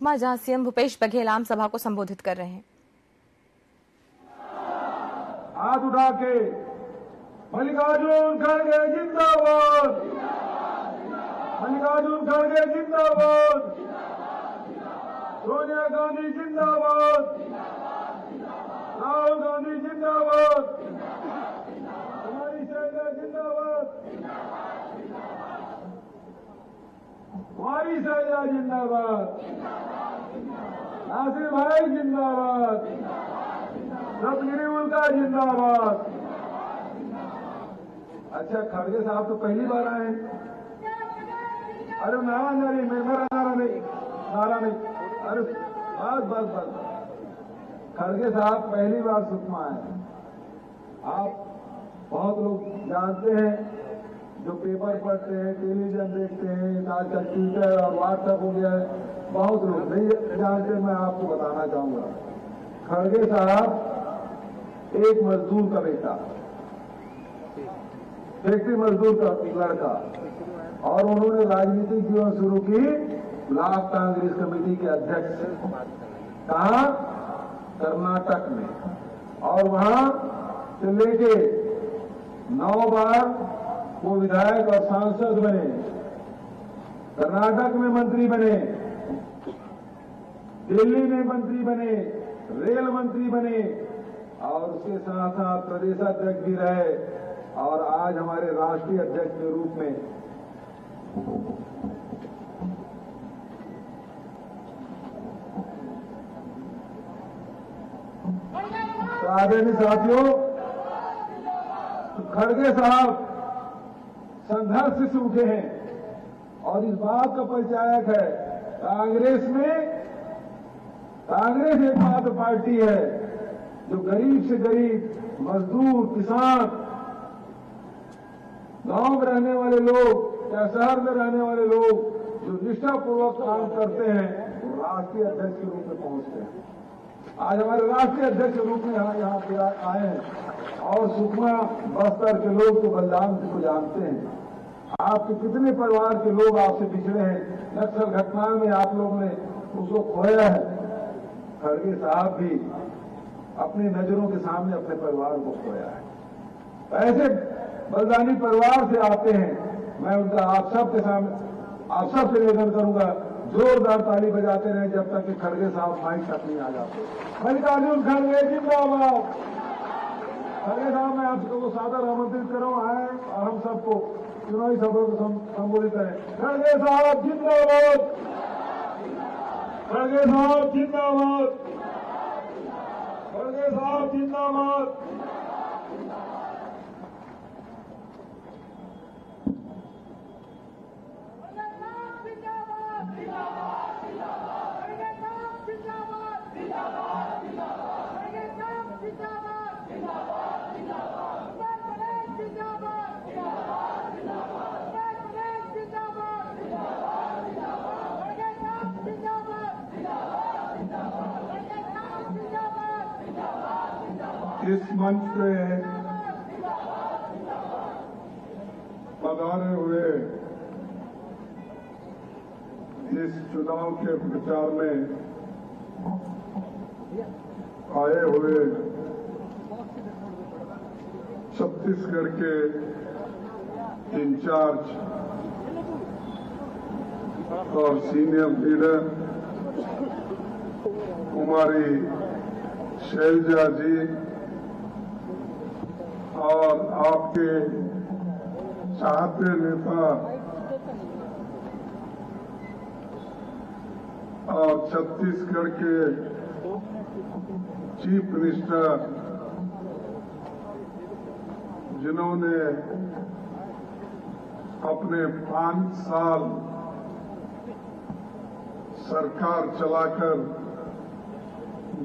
जहां सीएम भूपेश बघेल आम सभा को संबोधित कर रहे हैं। हाथ उठा के मल्लिकार्जुन खड़गे जिंदाबाद, मल्लिकार्जुन खड़गे जिंदाबाद, सोनिया गांधी जिंदाबाद, राहुल गांधी जिंदाबाद, हमारी शैला जिंदाबाद, हमारी शैला जिंदाबाद, नासिर भाई जिंदाबाद, रत्नगिरी उनका जिंदाबाद। अच्छा, खड़गे साहब तो पहली बार आए हैं। अरे नारा नहीं, मेरा नारा नहीं, नारा नहीं। अरे बस बस बस, खड़गे साहब पहली बार सुकमा आए। आप बहुत लोग जानते हैं, जो पेपर पढ़ते हैं, टेलीविजन देखते हैं, आजकल ट्विटर और व्हाट्सएप हो गया है, बहुत लोग नहीं जानते। मैं आपको बताना चाहूंगा, खड़गे साहब एक मजदूर का बेटा, फैक्ट्री मजदूर का लड़का, और उन्होंने राजनीतिक जीवन शुरू की ब्लॉक कांग्रेस कमेटी के अध्यक्ष, कहा कर्नाटक में, और वहां से लेके 9 बार वो विधायक और सांसद बने, कर्नाटक में मंत्री बने, दिल्ली में मंत्री बने, रेल मंत्री बने, और उसके साथ साथ प्रदेशाध्यक्ष भी रहे, और आज हमारे राष्ट्रीय अध्यक्ष के रूप में। तो आदरणीय साथियों, खड़गे साहब संघर्ष से उठे हैं, और इस बात का परिचायक है, कांग्रेस एकमात्र पार्टी है जो गरीब से गरीब, मजदूर, किसान, गांव में रहने वाले लोग या शहर में रहने वाले लोग जो निष्ठापूर्वक काम करते हैं, वो राष्ट्रीय अध्यक्ष के रूप में पहुंचते हैं। आज हमारे राष्ट्रीय अध्यक्ष के रूप में यहाँ पे आए हैं, और सुकमा बस्तर के लोग तो बलराम जी को जानते हैं। आपके कितने परिवार के लोग आपसे पिछड़े हैं, नक्सल घटनाओं में आप लोगों ने उसको खोया है। खड़गे साहब भी अपनी नजरों के सामने अपने परिवार को खोया है। ऐसे बलदानी परिवार से आते हैं, मैं उनका आप सबके सामने, आप सबसे निवेदन करूंगा, जोरदार ताली बजाते रहे जब तक कि खड़गे साहब माइक तक नहीं आ जाते। मल्लिकार्जुन खड़गे जिंदाबाद। खड़गे साहब, मैं आप सबको सादर आमंत्रित कर रहा हूं, आए और हम सबको चुनावी सभा को संबोधित करें। खड़गे साहब जिंदाबाद, खड़गे साहब जिंदाबाद, खड़गे साहब जिंदाबाद। इस मंच पे पधारे हुए इस चुनाव के प्रचार में आए हुए छत्तीसगढ़ के इंचार्ज और सीनियर लीडर कुमारी शैलजा जी, और आपके चाहते नेता और छत्तीसगढ़ के चीफ मिनिस्टर, जिन्होंने अपने 5 साल सरकार चलाकर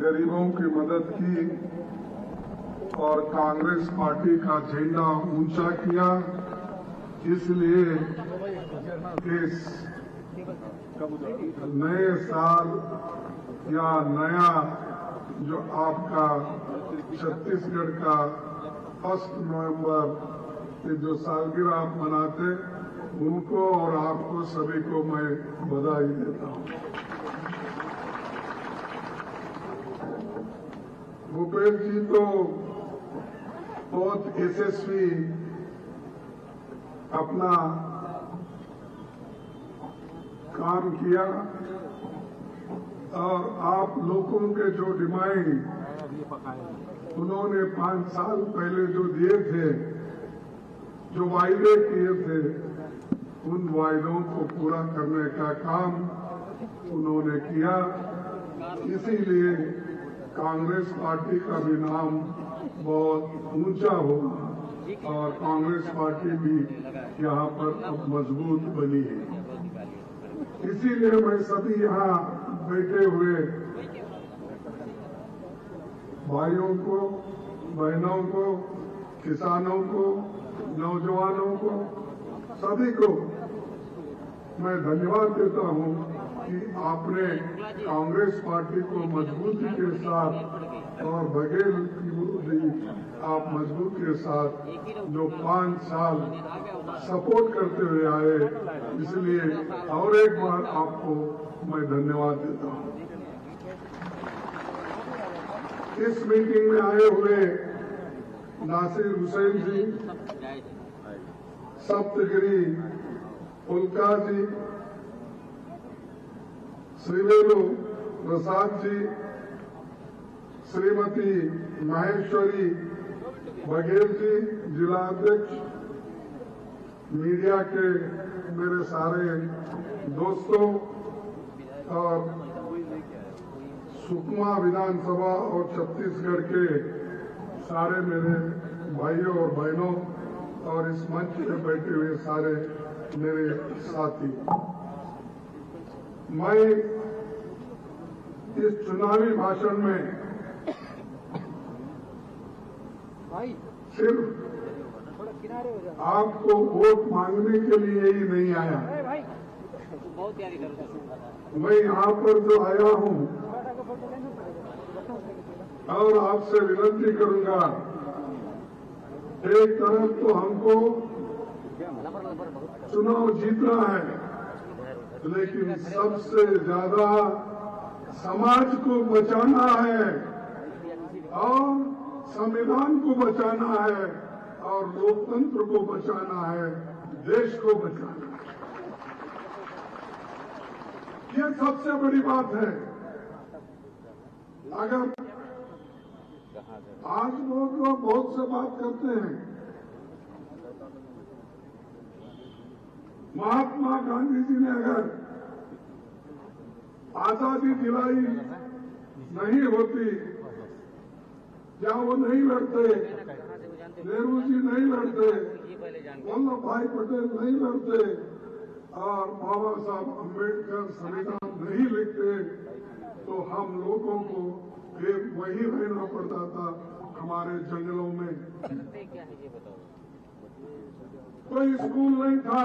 गरीबों की मदद की और कांग्रेस पार्टी का झंडा ऊंचा किया। इसलिए इस नए साल या नया जो आपका छत्तीसगढ़ का 1 नवंबर की जो सालगिरह आप मनाते, उनको और आपको सभी को मैं बधाई देता हूं। भूपेश जी तो बहुत यशस्वी अपना काम किया और आप लोगों के जो डिमांड उन्होंने 5 साल पहले जो दिए थे, जो वायदे किए थे, उन वायदों को पूरा करने का काम उन्होंने किया। इसीलिए कांग्रेस पार्टी का भी नाम बहुत ऊंचा होगा और कांग्रेस पार्टी भी यहाँ पर अब मजबूत बनी है। इसीलिए मैं सभी यहाँ बैठे हुए भाइयों को, बहनों को, किसानों को, नौजवानों को, सभी को मैं धन्यवाद देता हूँ कि आपने कांग्रेस पार्टी को मजबूती के साथ और बघेल की आप मजबूती के साथ जो 5 साल सपोर्ट करते हुए आए, इसलिए और एक बार आपको मैं धन्यवाद देता हूँ। इस मीटिंग में आए हुए नासिर हुसैन जी, सप्तगिरी उल्का जी, श्रीवेलु प्रसाद जी, श्रीमती माहेश्वरी बघेल जी, जिला अध्यक्ष, मीडिया के मेरे सारे दोस्तों और सुकमा विधानसभा और छत्तीसगढ़ के सारे मेरे भाइयों और बहनों और इस मंच पे बैठे हुए सारे मेरे साथी, मैं इस चुनावी भाषण में सिर्फ आपको वोट मांगने के लिए ही नहीं आया। मैं यहाँ पर जो आया हूँ और आपसे विनती करूंगा, एक तरफ तो हमको चुनाव जीतना है, लेकिन सबसे ज्यादा समाज को बचाना है और संविधान को बचाना है और लोकतंत्र को बचाना है, देश को बचाना है। ये सबसे बड़ी बात है। अगर आज लोग बहुत से बात करते हैं, महात्मा गांधी जी ने अगर आजादी दिलाई नहीं होती, या वो नहीं लड़ते, नेहरू जी नहीं लड़ते, वल्लभ भाई पटेल नहीं लड़ते और बाबा साहब अम्बेडकर संविधान नहीं लिखते, तो हम लोगों को वही रहना पड़ता था हमारे जंगलों में। कोई स्कूल नहीं था,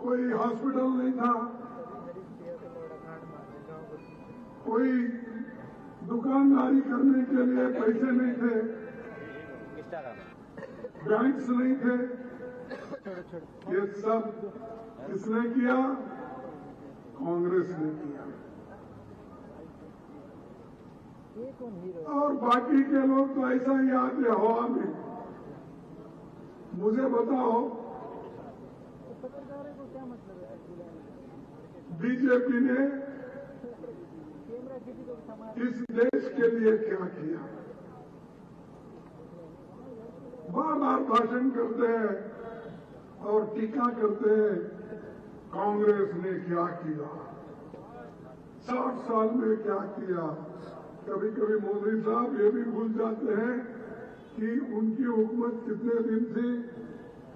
कोई हॉस्पिटल नहीं था, कोई दुकानदारी करने के लिए पैसे नहीं थे, बैंक्स नहीं थे। ये सब किसने किया? कांग्रेस ने किया। और बाकी के लोग तो ऐसा ही आते हवा में। मुझे बताओ, बीजेपी ने इस देश के लिए क्या किया? बार बार भाषण करते हैं और टीका करते हैं, कांग्रेस ने क्या किया, 60 साल में क्या किया। कभी कभी मोदी साहब ये भी भूल जाते हैं कि उनकी हुकूमत कितने दिन थी,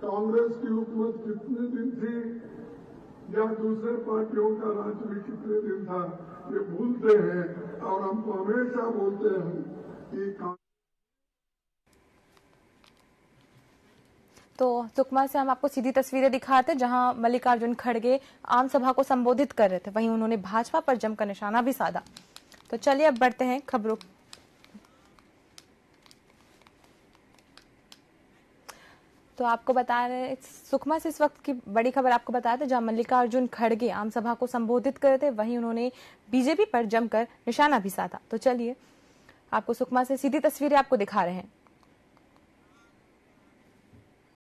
कांग्रेस की हुकूमत कितने दिन थी, या दूसरे पार्टियों का राज भी कितने दिन था। ये भूलते हैं और हमको हमेशा बोलते हैं कि तो सुकमा से हम आपको सीधी तस्वीरें दिखाते जहां मल्लिकार्जुन खड़गे आम सभा को संबोधित कर रहे थे, वहीं उन्होंने भाजपा पर जमकर निशाना भी साधा। तो चलिए अब बढ़ते हैं खबरों। तो आपको बता रहे सुकमा से इस वक्त की बड़ी खबर आपको बताया था, जहां मल्लिकार्जुन खड़गे आम सभा को संबोधित कर रहे थे, वहीं उन्होंने बीजेपी पर जमकर निशाना भी साधा। तो चलिए आपको सुकमा से सीधी तस्वीरें आपको दिखा रहे हैं।